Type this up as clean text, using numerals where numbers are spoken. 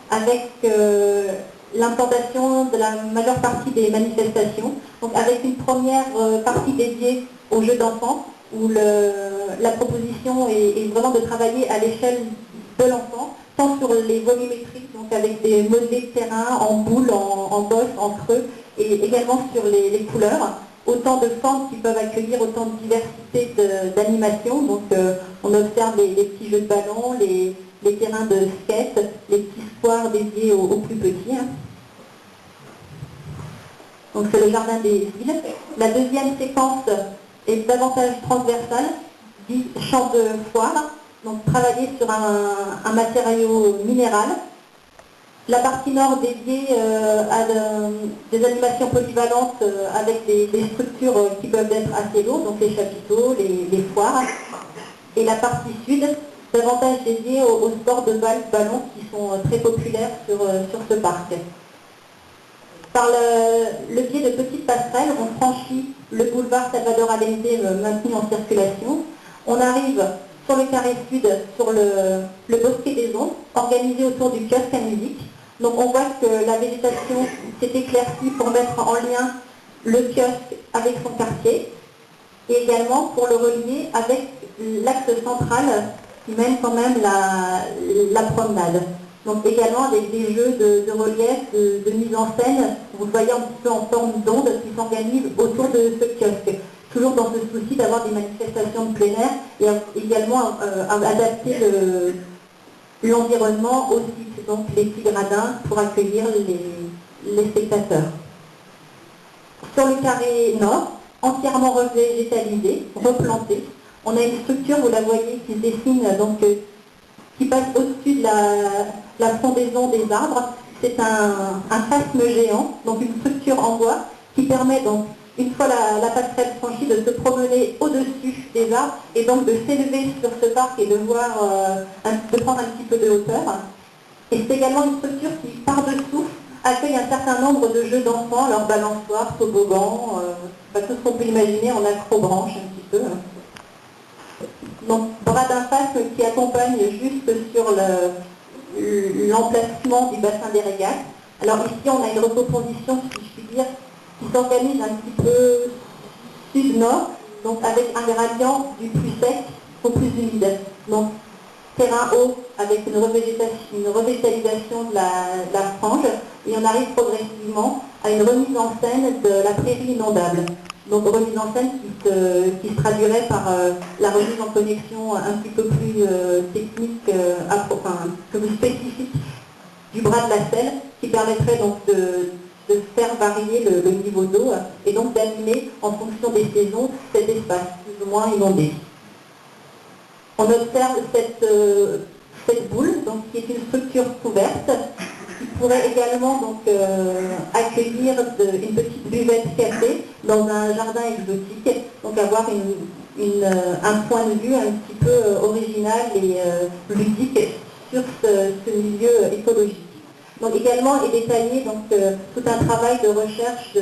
avec l'implantation de la majeure partie des manifestations, donc avec une première partie dédiée aux jeux d'enfants, où la proposition est vraiment de travailler à l'échelle de l'enfant, tant sur les volumétries, donc avec des modelés de terrain en boule, en bosse, en creux, et également sur les couleurs, autant de formes qui peuvent accueillir autant de diversité d'animations. Donc on observe les petits jeux de ballon, les terrains de skate, les petits squares dédiés aux plus petits. Donc c'est le jardin des îles. La deuxième séquence est davantage transversale, dit champ de foire, donc travailler sur un matériau minéral. La partie nord dédiée à des animations polyvalentes avec des structures qui peuvent être assez lourdes, donc les chapiteaux, les foires. Et la partie sud, davantage dédiée aux sports de ballon qui sont très populaires sur ce parc. Par le biais de petites passerelles, on franchit le boulevard Salvador Allende maintenu en circulation. On arrive sur le carré sud, sur le bosquet des ondes, organisé autour du kiosque à musique. Donc on voit que la végétation s'est éclaircie pour mettre en lien le kiosque avec son quartier et également pour le relier avec l'axe central qui mène quand même la promenade. Donc également avec des jeux de relief, de mise en scène, vous voyez un petit peu en forme d'onde qui s'organisent autour de ce kiosque. Toujours dans ce souci d'avoir des manifestations de plein air et également adapter l'environnement aussi, donc les petits gradins pour accueillir les spectateurs. Sur le carré nord, entièrement revégétalisé, replanté, on a une structure, vous la voyez, qui se dessine, donc, qui passe au-dessus de la frondaison des arbres. C'est un phasme géant, donc une structure en bois, qui permet donc, une fois la passerelle franchie, de se promener au-dessus des arbres et donc de s'élever sur ce parc et de prendre un petit peu de hauteur. Et c'est également une structure qui, par-dessous, accueille un certain nombre de jeux d'enfants, leurs balançoires, toboggans, tout ce qu'on peut imaginer en acrobranche un petit peu. Donc, bras d'un phasme qui accompagne juste sur l'emplacement du bassin des régates. Alors ici, on a une recomposition, si je puis dire, qui s'organise un petit peu sud-nord, donc avec un gradient du plus sec au plus humide. Donc, terrain haut avec une revégétalisation de la frange, et on arrive progressivement à une remise en scène de la prairie inondable. Donc remise en scène qui se traduirait par la remise en connexion un petit peu plus technique, plus spécifique du bras de la selle, qui permettrait donc de faire varier le niveau d'eau et donc d'animer en fonction des saisons cet espace plus ou moins inondé. On observe cette boule, donc, qui est une structure couverte, qui pourrait également donc, accueillir une petite buvette café dans un jardin exotique, donc avoir un point de vue un petit peu original et ludique sur ce milieu écologique. Donc également est détaillé donc, tout un travail de recherche